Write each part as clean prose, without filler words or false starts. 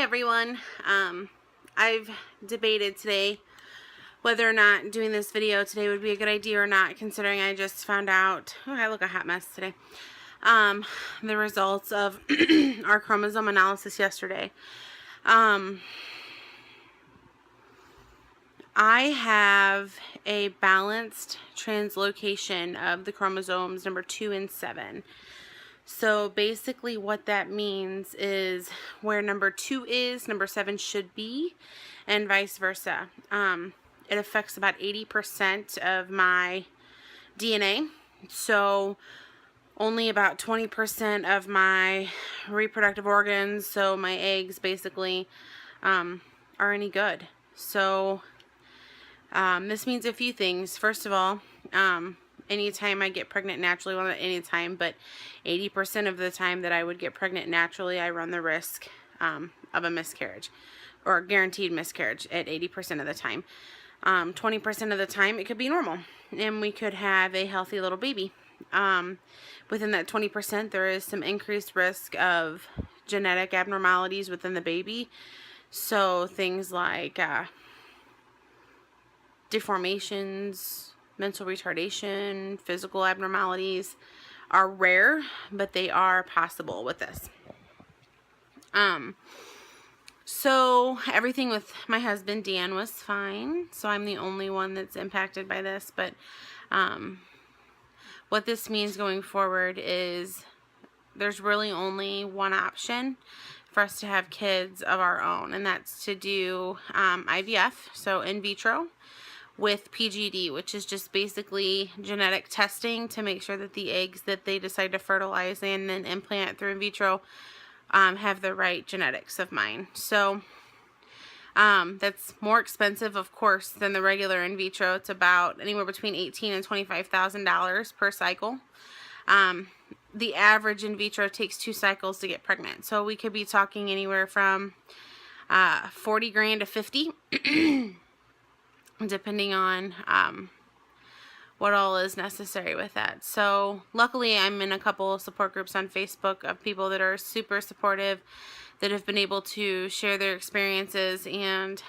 everyone. I've debated today whether or not doing this video today would be a good idea or not, considering I just found out, oh, I look a hot mess today, the results of our chromosome analysis yesterday. I have a balanced translocation of the chromosomes number 2 and 7. So basically what that means is where number 2 is, number 7 should be, and vice versa. It affects about 80% of my DNA. So only about 20% of my reproductive organs, so my eggs basically, are any good. So this means a few things. First of all, anytime I get pregnant naturally, well, not anytime, but 80% of the time that I would get pregnant naturally, I run the risk of a miscarriage, or guaranteed miscarriage at 80% of the time. 20% of the time, it could be normal, and we could have a healthy little baby. Within that 20%, there is some increased risk of genetic abnormalities within the baby. So things like deformations, mental retardation, physical abnormalities are rare, but they are possible with this. So everything with my husband Dan was fine, so I'm the only one that's impacted by this, but what this means going forward is there's really only one option for us to have kids of our own, and that's to do IVF, so in vitro, with PGD, which is just basically genetic testing to make sure that the eggs that they decide to fertilize and then implant through in vitro have the right genetics of mine. So that's more expensive, of course, than the regular in vitro. It's about anywhere between $18,000 and $25,000 per cycle. The average in vitro takes 2 cycles to get pregnant, so we could be talking anywhere from $40,000 to $50,000. Depending on what all is necessary with that. So luckily I'm in a couple of support groups on Facebook of people that are super supportive, that have been able to share their experiences and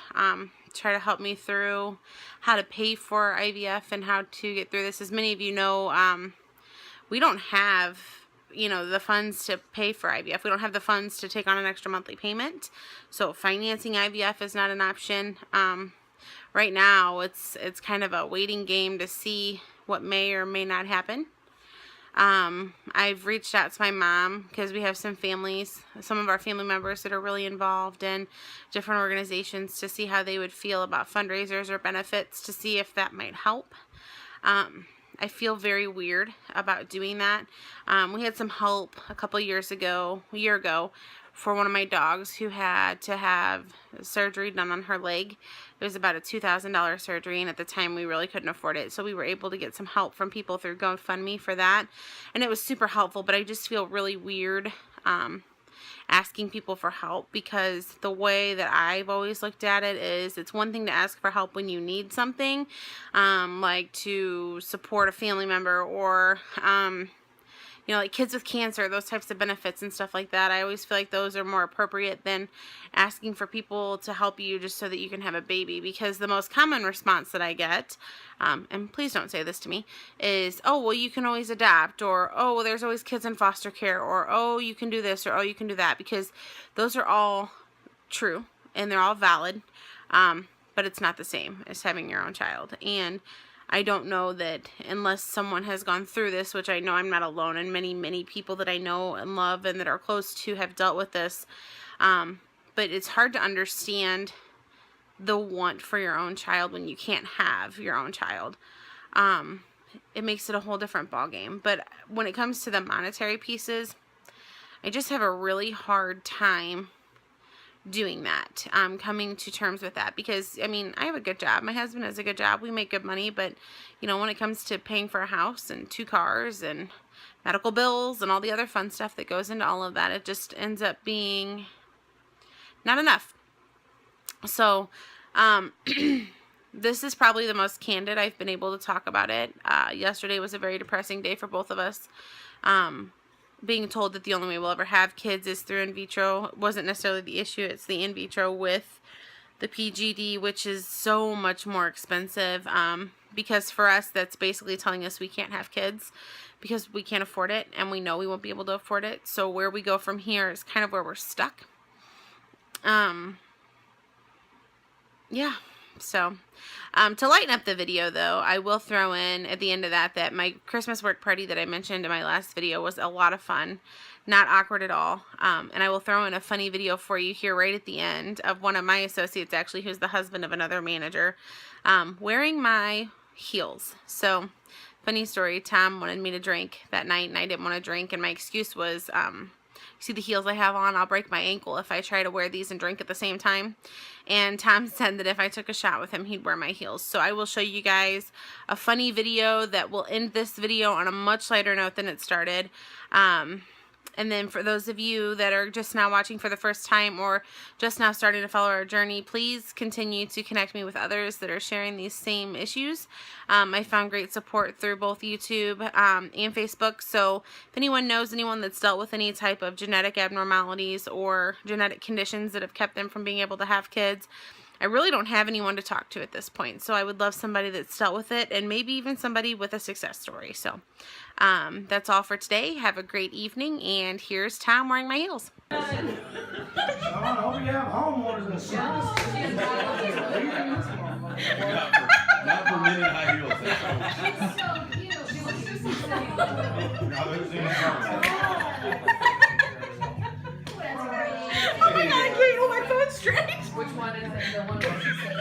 try to help me through how to pay for IVF and how to get through this. As many of you know, we don't have the funds to pay for IVF. We don't have the funds to take on an extra monthly payment, so financing IVF is not an option. Right now, it's kind of a waiting game to see what may or may not happen. I've reached out to my mom because we have some of our family members that are really involved in different organizations, to see how they would feel about fundraisers or benefits, to see if that might help. I feel very weird about doing that. We had some help a year ago, for one of my dogs who had to have surgery done on her leg. It was about a $2,000 surgery, and at the time we really couldn't afford it. So we were able to get some help from people through GoFundMe for that, and it was super helpful. But I just feel really weird asking people for help, because the way that I've always looked at it is, it's one thing to ask for help when you need something, like to support a family member, or like kids with cancer, those types of benefits and stuff like that. I always feel like those are more appropriate than asking for people to help you just so that you can have a baby, because the most common response that I get, and please don't say this to me, is, oh, well, you can always adopt, or, oh, well, there's always kids in foster care, or, oh, you can do this, or, oh, you can do that, because those are all true and they're all valid, but it's not the same as having your own child. And I don't know that unless someone has gone through this, which I know I'm not alone, and many, many people that I know and love and that are close to have dealt with this, but it's hard to understand the want for your own child when you can't have your own child. It makes it a whole different ballgame. But when it comes to the monetary pieces, I just have a really hard time doing that, coming to terms with that, because I have a good job, my husband has a good job, we make good money, but when it comes to paying for a house and 2 cars and medical bills and all the other fun stuff that goes into all of that, it just ends up being not enough. So this is probably the most candid I've been able to talk about it. Yesterday was a very depressing day for both of us. being told that the only way we'll ever have kids is through in vitro wasn't necessarily the issue. It's the in vitro with the PGD, which is so much more expensive, because for us, that's basically telling us we can't have kids because we can't afford it, and we know we won't be able to afford it. So where we go from here is kind of where we're stuck. Yeah. So, to lighten up the video, though, I will throw in at the end of that my Christmas work party that I mentioned in my last video was a lot of fun, not awkward at all. And I will throw in a funny video for you here right at the end of one of my associates, actually, who's the husband of another manager, wearing my heels. So, funny story, Tom wanted me to drink that night, and I didn't want to drink, and my excuse was, see the heels I have on? I'll break my ankle if I try to wear these and drink at the same time. And Tom said that if I took a shot with him, he'd wear my heels. So I will show you guys a funny video that will end this video on a much lighter note than it started. And then for those of you that are just now watching for the first time or just now starting to follow our journey, please continue to connect me with others that are sharing these same issues. I found great support through both YouTube and Facebook. So if anyone knows anyone that's dealt with any type of genetic abnormalities or genetic conditions that have kept them from being able to have kids, I really don't have anyone to talk to at this point, so I would love somebody that's dealt with it and maybe even somebody with a success story. So that's all for today. Have a great evening, and here's Tom wearing my heels. I hope you have homeowners in the service. Not for men in high heels. She's so cute. She looks so sexy. Oh my god, I can't hold my phone straight. Which one is it? The one where she said,